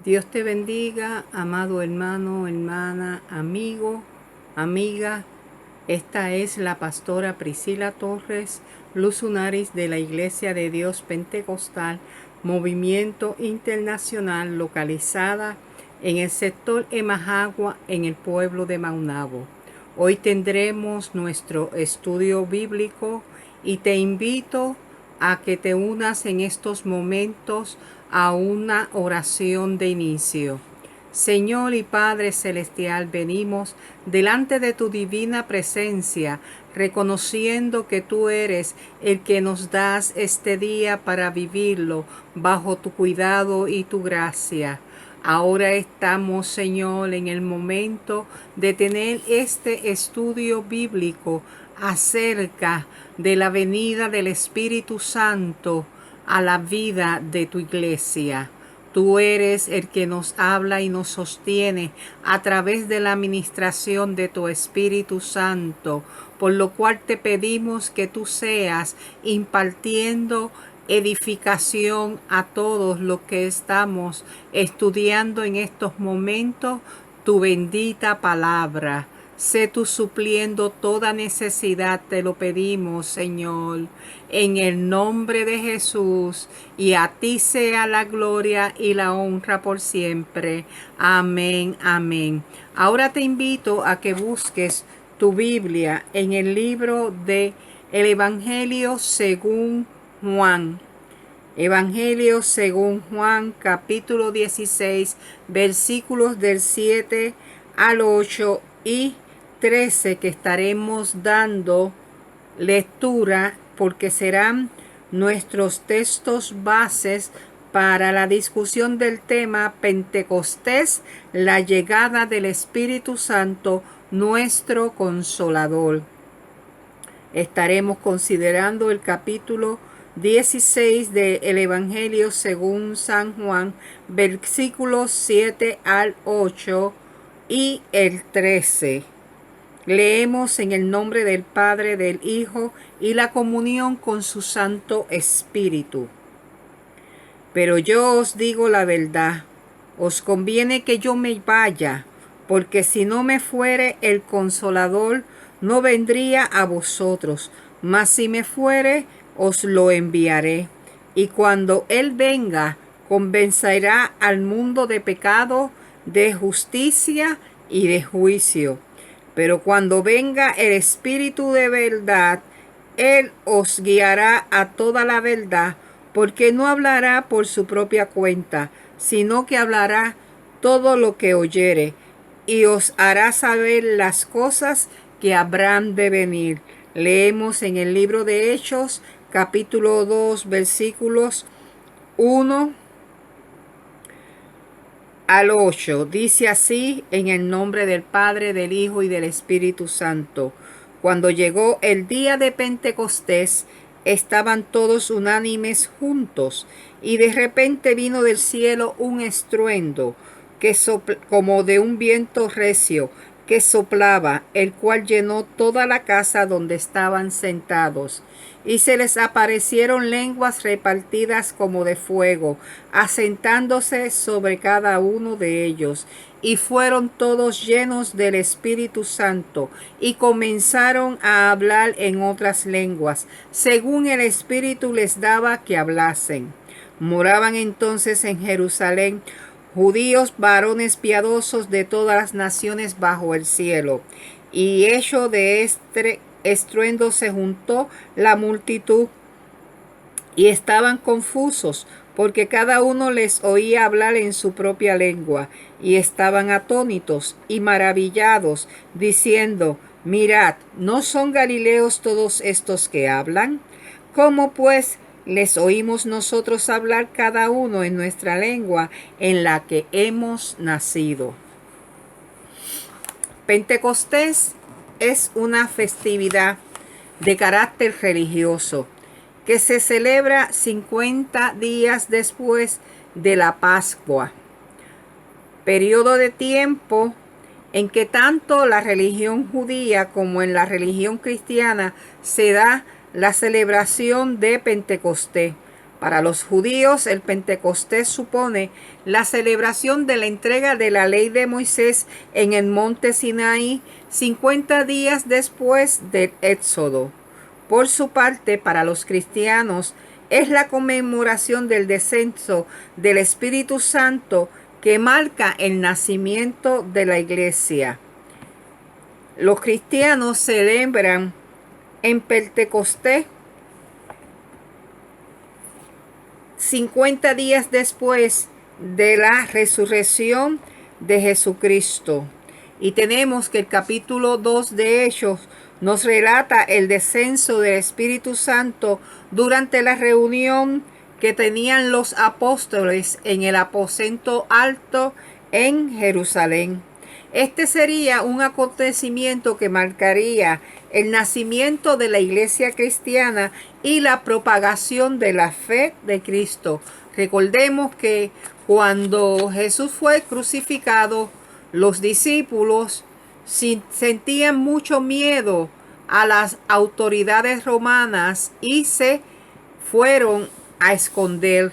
Dios te bendiga, amado hermano, hermana, amigo, amiga. Esta es la pastora Priscila Torres Luzunaris de la Iglesia de Dios Pentecostal, Movimiento Internacional, localizada en el sector Emajagua, en el pueblo de Maunabo. Hoy tendremos nuestro estudio bíblico y te invito a que te unas en estos momentos a una oración de inicio. Señor y Padre Celestial, venimos delante de tu divina presencia, reconociendo que tú eres el que nos das este día para vivirlo bajo tu cuidado y tu gracia. Ahora estamos, Señor, en el momento de tener este estudio bíblico acerca de la venida del Espíritu Santo a la vida de tu iglesia. Tú eres el que nos habla y nos sostiene a través de la administración de tu Espíritu Santo, por lo cual te pedimos que tú seas impartiendo edificación a todos los que estamos estudiando en estos momentos tu bendita palabra. Sé tú supliendo toda necesidad, te lo pedimos, Señor, en el nombre de Jesús, y a ti sea la gloria y la honra por siempre. Amén, amén. Ahora te invito a que busques tu Biblia en el libro de el Evangelio según Juan. Evangelio según Juan, capítulo 16, versículos del 7 al 8 y 13, que estaremos dando lectura porque serán nuestros textos bases para la discusión del tema Pentecostés, la llegada del Espíritu Santo, nuestro Consolador. Estaremos considerando el capítulo 16 del Evangelio según San Juan, versículos 7 al 8 y el 13. Leemos en el nombre del Padre, del Hijo y la comunión con su Santo Espíritu. Pero yo os digo la verdad, os conviene que yo me vaya, porque si no me fuere, el Consolador no vendría a vosotros, mas si me fuere, os lo enviaré. Y cuando Él venga, convencerá al mundo de pecado, de justicia y de juicio. Pero cuando venga el Espíritu de verdad, Él os guiará a toda la verdad, porque no hablará por su propia cuenta, sino que hablará todo lo que oyere, y os hará saber las cosas que habrán de venir. Leemos en el libro de Hechos, capítulo 2, versículos 1 al 8. Dice así: en el nombre del Padre, del Hijo y del Espíritu Santo. Cuando llegó el día de Pentecostés, estaban todos unánimes juntos, y de repente vino del cielo un estruendo, como de un viento recio, que soplaba, el cual llenó toda la casa donde estaban sentados. Y se les aparecieron lenguas repartidas como de fuego, asentándose sobre cada uno de ellos. Y fueron todos llenos del Espíritu Santo, y comenzaron a hablar en otras lenguas, según el Espíritu les daba que hablasen. Moraban entonces en Jerusalén judíos, varones piadosos de todas las naciones bajo el cielo. Y hecho de este estruendo se juntó la multitud, y estaban confusos, porque cada uno les oía hablar en su propia lengua, y estaban atónitos y maravillados, diciendo: mirad, ¿no son galileos todos estos que hablan? ¿Cómo pues les oímos nosotros hablar cada uno en nuestra lengua en la que hemos nacido? Pentecostés es una festividad de carácter religioso que se celebra 50 días después de la Pascua, periodo de tiempo en que tanto la religión judía como en la religión cristiana se da la celebración de Pentecostés, Para los judíos, el Pentecostés supone la celebración de la entrega de la ley de Moisés en el monte Sinaí 50 días después del Éxodo. Por su parte, para los cristianos, es la conmemoración del descenso del Espíritu Santo que marca el nacimiento de la Iglesia. Los cristianos celebran en Pentecostés 50 días después de la resurrección de Jesucristo. Y tenemos que el capítulo 2 de Hechos nos relata el descenso del Espíritu Santo durante la reunión que tenían los apóstoles en el aposento alto en Jerusalén. Este sería un acontecimiento que marcaría el nacimiento de la iglesia cristiana y la propagación de la fe de Cristo. Recordemos que cuando Jesús fue crucificado, los discípulos sentían mucho miedo a las autoridades romanas y se fueron a esconder.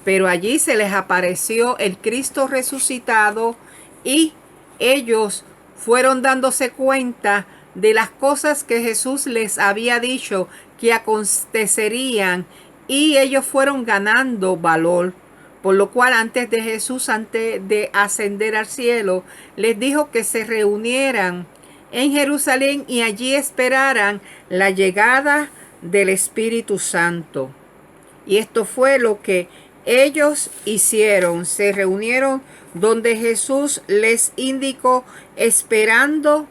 Pero allí se les apareció el Cristo resucitado y ellos fueron dándose cuenta de las cosas que Jesús les había dicho que acontecerían y ellos fueron ganando valor. Por lo cual antes de ascender al cielo, les dijo que se reunieran en Jerusalén y allí esperaran la llegada del Espíritu Santo. Y esto fue lo que ellos hicieron. Se reunieron donde Jesús les indicó, esperando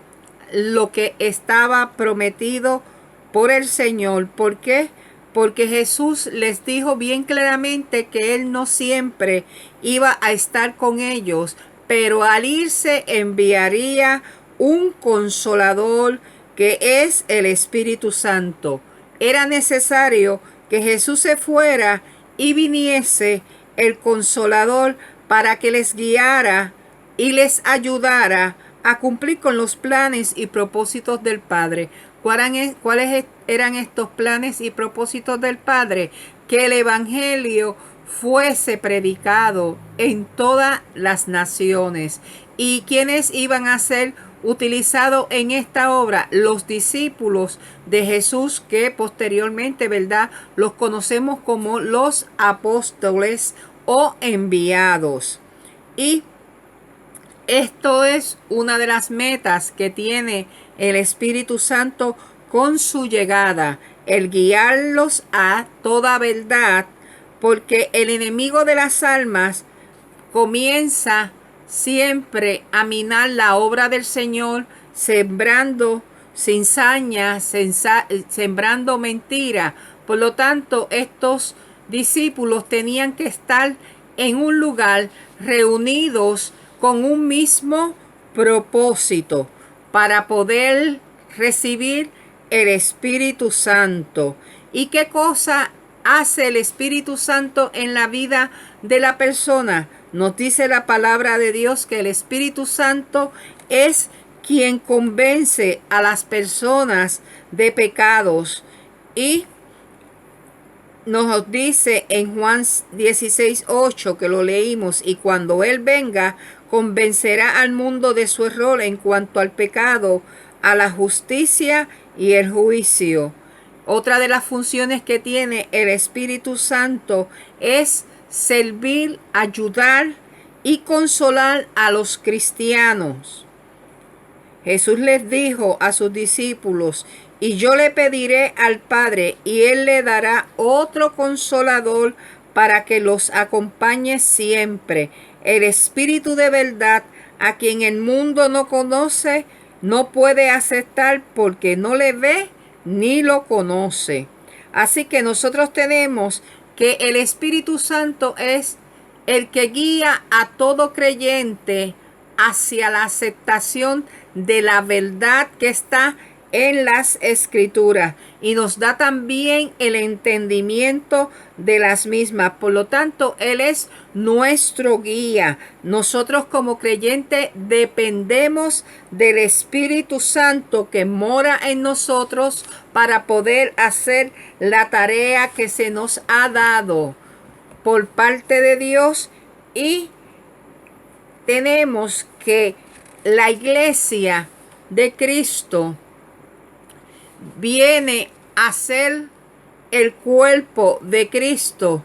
lo que estaba prometido por el Señor. ¿Por qué? Porque Jesús les dijo bien claramente que Él no siempre iba a estar con ellos, pero al irse enviaría un consolador que es el Espíritu Santo. Era necesario que Jesús se fuera y viniese el consolador para que les guiara y les ayudara a cumplir con los planes y propósitos del Padre. ¿Cuáles eran estos planes y propósitos del Padre? Que el Evangelio fuese predicado en todas las naciones. ¿Y quiénes iban a ser utilizados en esta obra? Los discípulos de Jesús, que posteriormente, ¿verdad?, los conocemos como los apóstoles o enviados. Y esto es una de las metas que tiene el Espíritu Santo con su llegada, el guiarlos a toda verdad, porque el enemigo de las almas comienza siempre a minar la obra del Señor, sembrando cizaña, sembrando mentira. Por lo tanto, estos discípulos tenían que estar en un lugar reunidos con un mismo propósito para poder recibir el Espíritu Santo. ¿Y qué cosa hace el Espíritu Santo en la vida de la persona? Nos dice la palabra de Dios que el Espíritu Santo es quien convence a las personas de pecados. Y nos dice en Juan 16:8, que lo leímos, y cuando Él venga, convencerá al mundo de su error en cuanto al pecado, a la justicia y el juicio. Otra de las funciones que tiene el Espíritu Santo es servir, ayudar y consolar a los cristianos. Jesús les dijo a sus discípulos: y yo le pediré al Padre, y Él le dará otro consolador para que los acompañe siempre, el Espíritu de verdad, a quien el mundo no conoce, no puede aceptar porque no le ve ni lo conoce. Así que nosotros tenemos que el Espíritu Santo es el que guía a todo creyente hacia la aceptación de la verdad que está en las Escrituras, y nos da también el entendimiento de las mismas. Por lo tanto, Él es nuestro guía. Nosotros como creyentes dependemos del Espíritu Santo que mora en nosotros para poder hacer la tarea que se nos ha dado por parte de Dios, y tenemos que la iglesia de Cristo viene a ser el cuerpo de Cristo.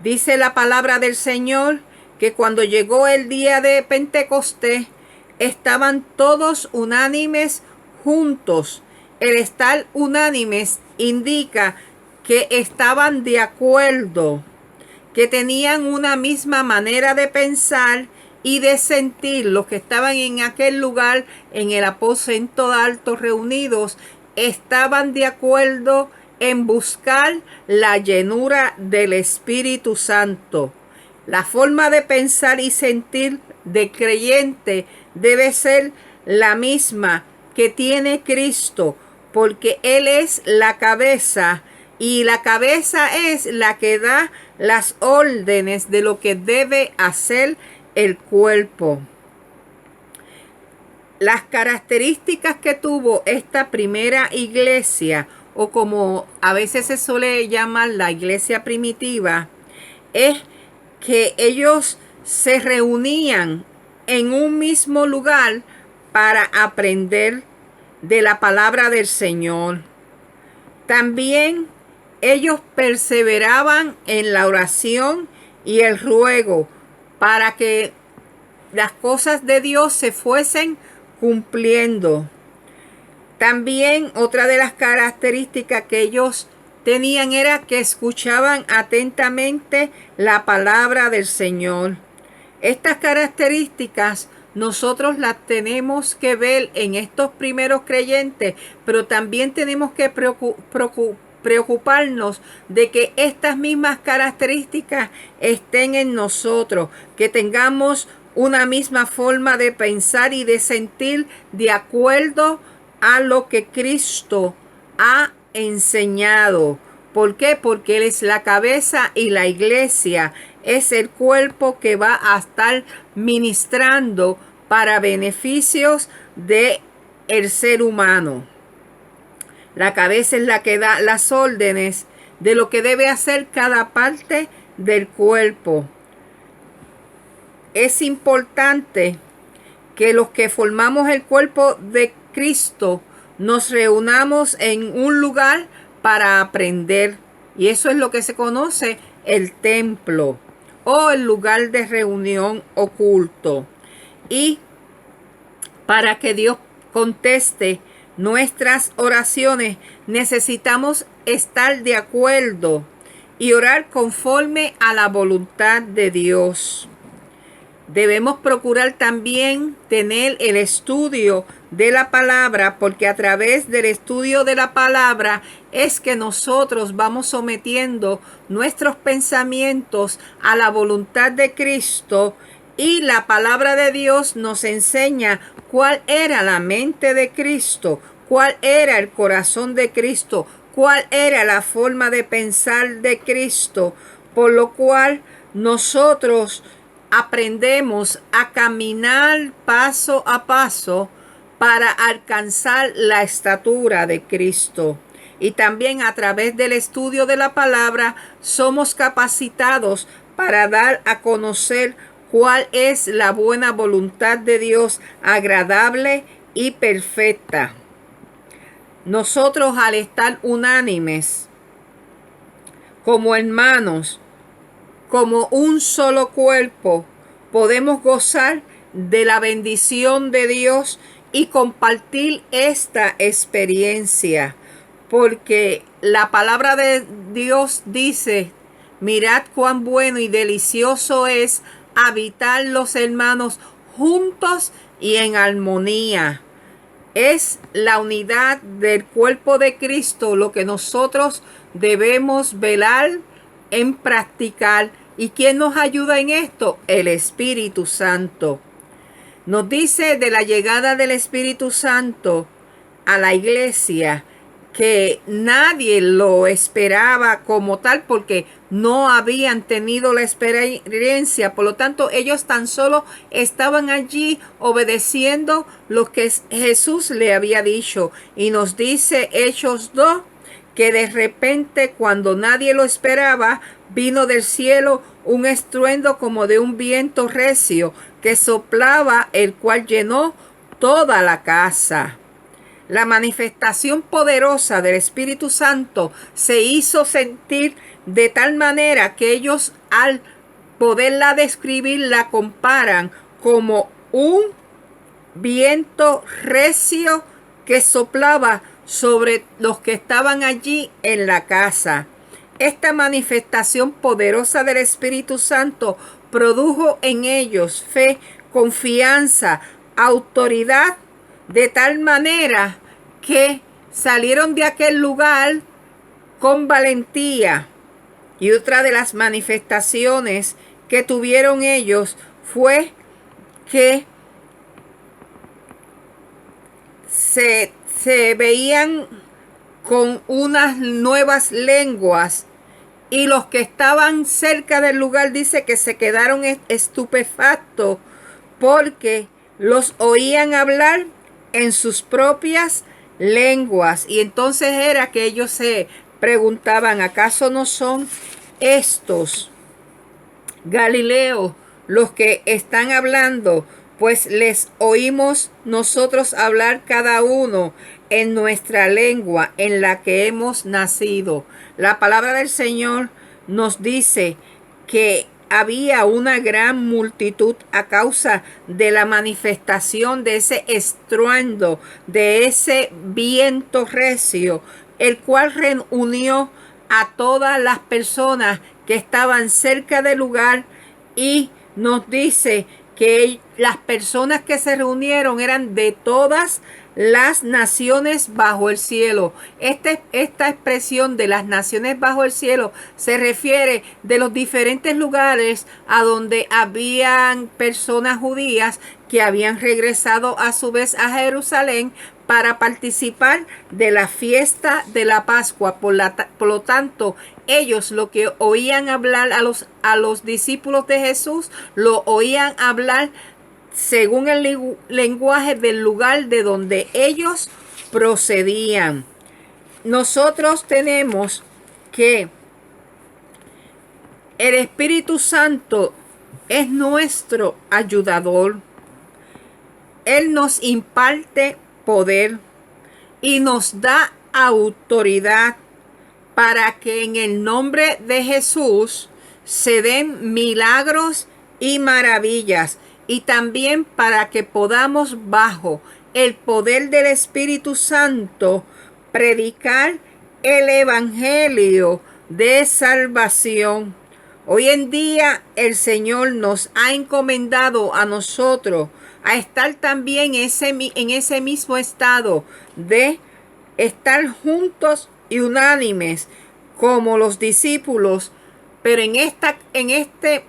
Dice la palabra del Señor que cuando llegó el día de Pentecostés estaban todos unánimes juntos. El estar unánimes indica que estaban de acuerdo, que tenían una misma manera de pensar y de sentir. Los que estaban en aquel lugar, en el aposento alto reunidos, estaban de acuerdo en buscar la llenura del Espíritu Santo. La forma de pensar y sentir de creyente debe ser la misma que tiene Cristo, porque Él es la cabeza, y la cabeza es la que da las órdenes de lo que debe hacer el cuerpo. Las características que tuvo esta primera iglesia, o como a veces se suele llamar la iglesia primitiva, es que ellos se reunían en un mismo lugar para aprender de la palabra del Señor. También ellos perseveraban en la oración y el ruego para que las cosas de Dios se fuesen cumpliendo. También otra de las características que ellos tenían era que escuchaban atentamente la palabra del Señor. Estas características nosotros las tenemos que ver en estos primeros creyentes, pero también tenemos que preocuparnos de que estas mismas características estén en nosotros, que tengamos una misma forma de pensar y de sentir de acuerdo a lo que Cristo ha enseñado. ¿Por qué? Porque Él es la cabeza y la iglesia es el cuerpo que va a estar ministrando para beneficios de el ser humano. La cabeza es la que da las órdenes de lo que debe hacer cada parte del cuerpo. Es importante que los que formamos el cuerpo de Cristo nos reunamos en un lugar para aprender, y eso es lo que se conoce el templo o el lugar de reunión oculto. Y para que Dios conteste nuestras oraciones necesitamos estar de acuerdo y orar conforme a la voluntad de Dios. Debemos procurar también tener el estudio de la palabra, porque a través del estudio de la palabra es que nosotros vamos sometiendo nuestros pensamientos a la voluntad de Cristo, y la palabra de Dios nos enseña cuál era la mente de Cristo, cuál era el corazón de Cristo, cuál era la forma de pensar de Cristo, por lo cual nosotros aprendemos a caminar paso a paso para alcanzar la estatura de Cristo. Y también a través del estudio de la palabra somos capacitados para dar a conocer cuál es la buena voluntad de Dios, agradable y perfecta. Nosotros, al estar unánimes como hermanos, como un solo cuerpo, podemos gozar de la bendición de Dios y compartir esta experiencia, porque la palabra de Dios dice: mirad cuán bueno y delicioso es habitar los hermanos juntos y en armonía. Es la unidad del cuerpo de Cristo lo que nosotros debemos velar en practicar. ¿Y quién nos ayuda en esto? El Espíritu Santo. Nos dice de la llegada del Espíritu Santo a la iglesia que nadie lo esperaba como tal porque no habían tenido la experiencia. Por lo tanto, ellos tan solo estaban allí obedeciendo lo que Jesús le había dicho. Y nos dice Hechos 2 que de repente, cuando nadie lo esperaba, vino del cielo un estruendo como de un viento recio que soplaba, el cual llenó toda la casa. La manifestación poderosa del Espíritu Santo se hizo sentir de tal manera que ellos, al poderla describir, la comparan como un viento recio que soplaba sobre los que estaban allí en la casa. Esta manifestación poderosa del Espíritu Santo produjo en ellos fe, confianza, autoridad, de tal manera que salieron de aquel lugar con valentía. Y otra de las manifestaciones que tuvieron ellos fue que se veían con unas nuevas lenguas, y los que estaban cerca del lugar dice que se quedaron estupefactos porque los oían hablar en sus propias lenguas. Y entonces era que ellos se preguntaban, ¿acaso no son estos Galileos los que están hablando? Pues les oímos nosotros hablar cada uno en nuestra lengua en la que hemos nacido. La palabra del Señor nos dice que había una gran multitud a causa de la manifestación de ese estruendo, de ese viento recio, el cual reunió a todas las personas que estaban cerca del lugar, y nos dice que las personas que se reunieron eran de todas las naciones bajo el cielo. Esta expresión de las naciones bajo el cielo se refiere de los diferentes lugares a donde habían personas judías que habían regresado a su vez a Jerusalén para participar de la fiesta de la Pascua. Por lo tanto, ellos lo que oían hablar a los discípulos de Jesús, lo oían hablar según el lenguaje del lugar de donde ellos procedían. Nosotros tenemos que el Espíritu Santo es nuestro ayudador. Él nos imparte poder y nos da autoridad para que en el nombre de Jesús se den milagros y maravillas, y también para que podamos, bajo el poder del Espíritu Santo, predicar el Evangelio de salvación. Hoy en día el Señor nos ha encomendado a nosotros a estar también en ese mismo estado de estar juntos y unánimes como los discípulos. Pero en este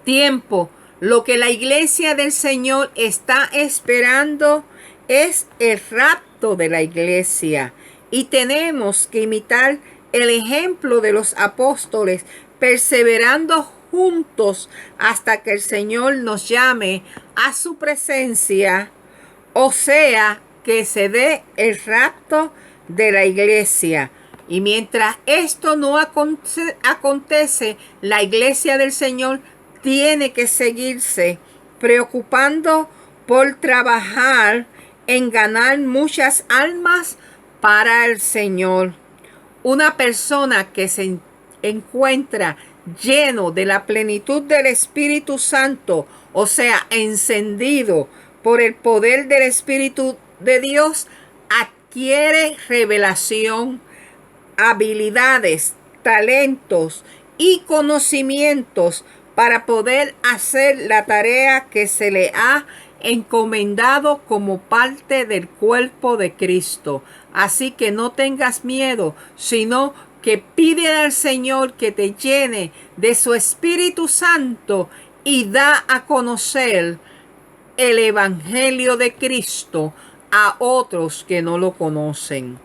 tiempo, lo que la iglesia del Señor está esperando es el rapto de la iglesia, y tenemos que imitar el ejemplo de los apóstoles, perseverando juntos hasta que el Señor nos llame a su presencia, o sea, que se dé el rapto de la iglesia. Y mientras esto no acontece, la iglesia del Señor tiene que seguirse preocupando por trabajar en ganar muchas almas para el Señor. Una persona que se encuentra lleno de la plenitud del Espíritu Santo, o sea, encendido por el poder del Espíritu de Dios, adquiere revelación, habilidades, talentos y conocimientos para poder hacer la tarea que se le ha encomendado como parte del cuerpo de Cristo. Así que no tengas miedo, sino que pide al Señor que te llene de su Espíritu Santo y da a conocer el Evangelio de Cristo a otros que no lo conocen.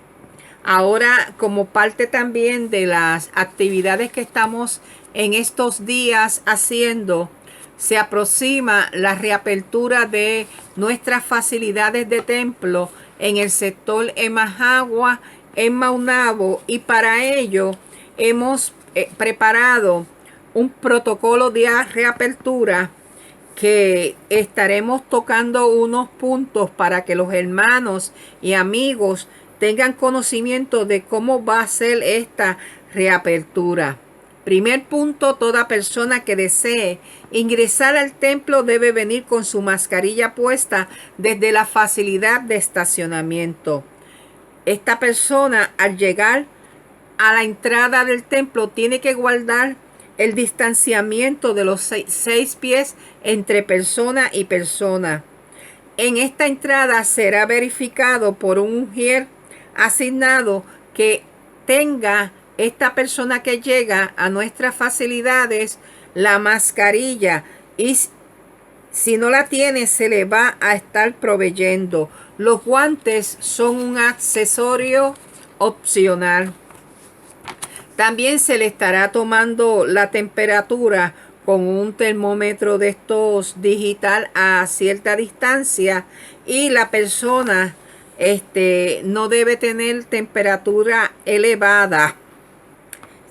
Ahora, como parte también de las actividades que estamos en estos días haciendo, se aproxima la reapertura de nuestras facilidades de templo en el sector Emajagua, en Maunabo, y para ello hemos preparado un protocolo de reapertura que estaremos tocando unos puntos para que los hermanos y amigos tengan conocimiento de cómo va a ser esta reapertura. Primer punto, toda persona que desee ingresar al templo debe venir con su mascarilla puesta desde la facilidad de estacionamiento. Esta persona, al llegar a la entrada del templo, tiene que guardar el distanciamiento de los 6 pies entre persona y persona. En esta entrada será verificado por un ujier asignado que tenga esta persona que llega a nuestras facilidades la mascarilla, y si no la tiene se le va a estar proveyendo. Los guantes son un accesorio opcional. También se le estará tomando la temperatura con un termómetro de estos digital a cierta distancia, y la persona no debe tener temperatura elevada,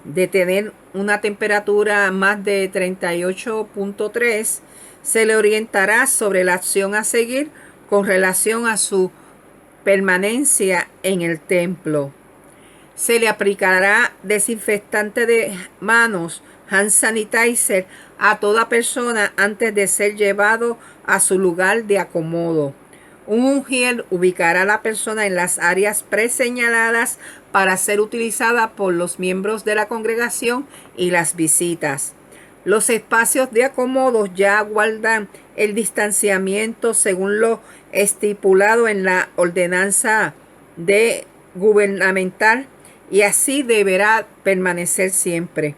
de tener una temperatura más de 38.3. Se le orientará sobre la acción a seguir con relación a su permanencia en el templo. Se le aplicará desinfectante de manos, hand sanitizer, a toda persona antes de ser llevado a su lugar de acomodo. Un ujier ubicará a la persona en las áreas preseñaladas para ser utilizada por los miembros de la congregación y las visitas. Los espacios de acomodo ya guardan el distanciamiento según lo estipulado en la ordenanza gubernamental, y así deberá permanecer siempre.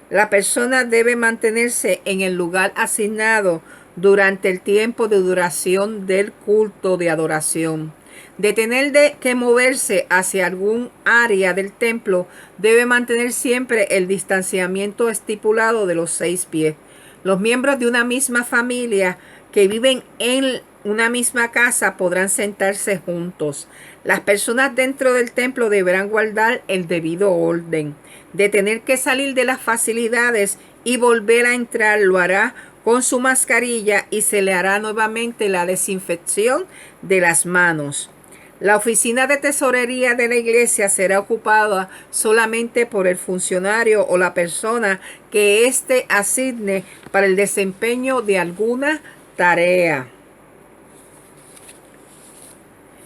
La persona debe mantenerse en el lugar asignado durante el tiempo de duración del culto de adoración. De tener que moverse hacia algún área del templo, debe mantener siempre el distanciamiento estipulado de los 6 pies. Los miembros de una misma familia que viven en una misma casa podrán sentarse juntos. Las personas dentro del templo deberán guardar el debido orden. De tener que salir de las facilidades y volver a entrar, lo hará con su mascarilla y se le hará nuevamente la desinfección de las manos. La oficina de tesorería de la iglesia será ocupada solamente por el funcionario o la persona que éste asigne para el desempeño de alguna tarea.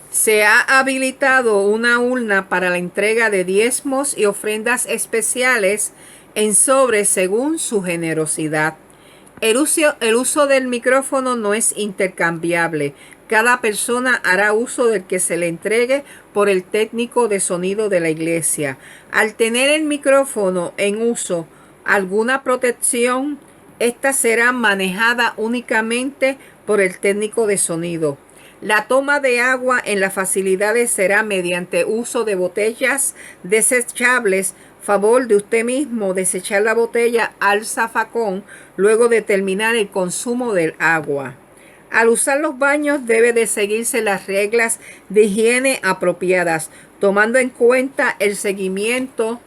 Se ha habilitado una urna para la entrega de diezmos y ofrendas especiales en sobres según su generosidad. El uso del micrófono no es intercambiable. Cada persona hará uso del que se le entregue por el técnico de sonido de la iglesia. Al tener el micrófono en uso alguna protección, esta será manejada únicamente por el técnico de sonido. La toma de agua en las facilidades será mediante uso de botellas desechables. Favor de usted mismo desechar la botella al zafacón luego de terminar el consumo del agua. Al usar los baños debe de seguirse las reglas de higiene apropiadas, tomando en cuenta el seguimiento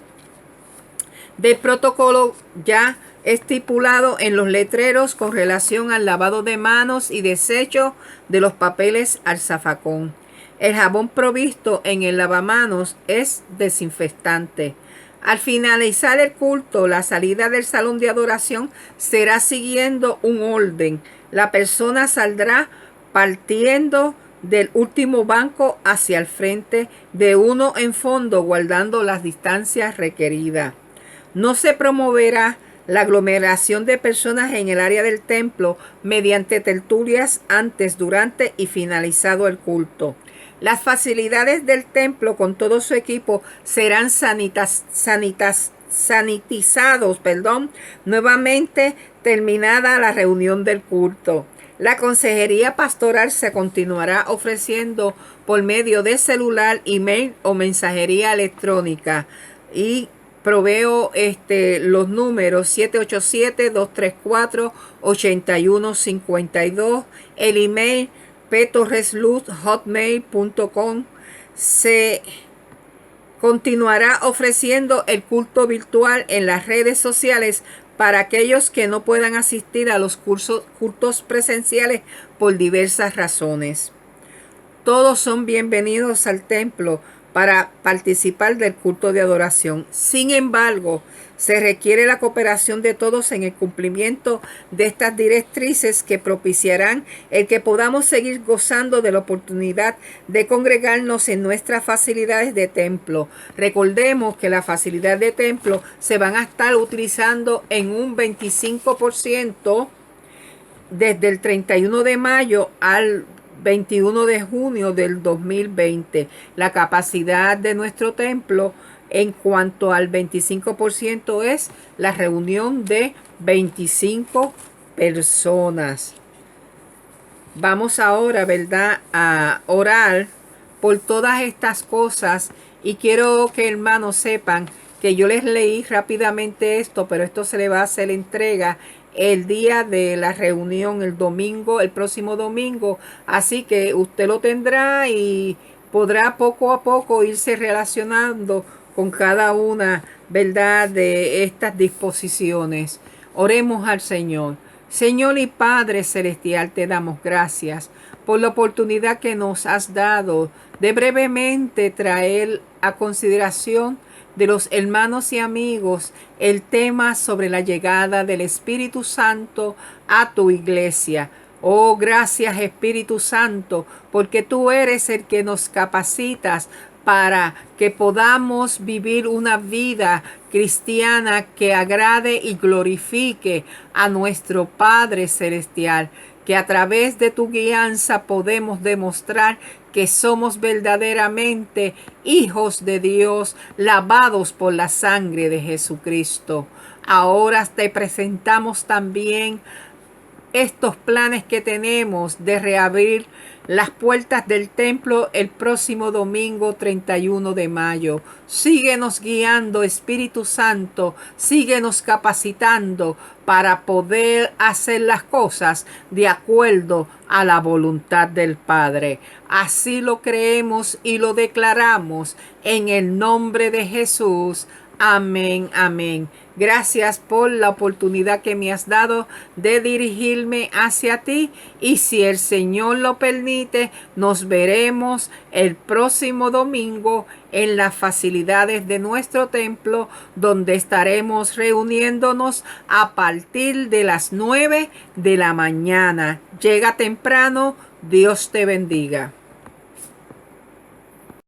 del protocolo ya estipulado en los letreros con relación al lavado de manos y desecho de los papeles al zafacón. El jabón provisto en el lavamanos es desinfectante. Al finalizar el culto, la salida del salón de adoración será siguiendo un orden. La persona saldrá partiendo del último banco hacia el frente, de uno en fondo, guardando las distancias requeridas. No se promoverá la aglomeración de personas en el área del templo mediante tertulias antes, durante y finalizado el culto. Las facilidades del templo con todo su equipo serán sanitizados, nuevamente terminada la reunión del culto. La consejería pastoral se continuará ofreciendo por medio de celular, email o mensajería electrónica. Y proveo los números 787-234-8152, el email petorresluz@hotmail.com. Se continuará ofreciendo el culto virtual en las redes sociales para aquellos que no puedan asistir a los cultos presenciales por diversas razones. Todos son bienvenidos al templo para participar del culto de adoración. Sin embargo, se requiere la cooperación de todos en el cumplimiento de estas directrices que propiciarán el que podamos seguir gozando de la oportunidad de congregarnos en nuestras facilidades de templo. Recordemos que las facilidades de templo se van a estar utilizando en un 25% desde el 31 de mayo al 21 de junio del 2020. La capacidad de nuestro templo en cuanto al 25% es la reunión de 25 personas. Vamos ahora, ¿verdad?, a orar por todas estas cosas, y quiero que hermanos sepan que yo les leí rápidamente esto, pero esto se le va a hacer entrega el día de la reunión, el domingo, el próximo domingo, así que usted lo tendrá y podrá poco a poco irse relacionando con cada una, ¿verdad?, de estas disposiciones. Oremos al Señor. Señor y Padre Celestial, te damos gracias por la oportunidad que nos has dado de brevemente traer a consideración de los hermanos y amigos el tema sobre la llegada del Espíritu Santo a tu iglesia. Oh, gracias Espíritu Santo, porque tú eres el que nos capacitas para que podamos vivir una vida cristiana que agrade y glorifique a nuestro Padre Celestial, que a través de tu guianza podemos demostrar que somos verdaderamente hijos de Dios, lavados por la sangre de Jesucristo. Ahora te presentamos también estos planes que tenemos de reabrir las puertas del templo el próximo domingo 31 de mayo. Síguenos guiando, Espíritu Santo, síguenos capacitando para poder hacer las cosas de acuerdo a la voluntad del Padre. Así lo creemos y lo declaramos en el nombre de Jesús. Amén, amén. Gracias por la oportunidad que me has dado de dirigirme hacia ti, y si el Señor lo permite, nos veremos el próximo domingo en las facilidades de nuestro templo, donde estaremos reuniéndonos a partir de las 9 de la mañana. Llega temprano. Dios te bendiga.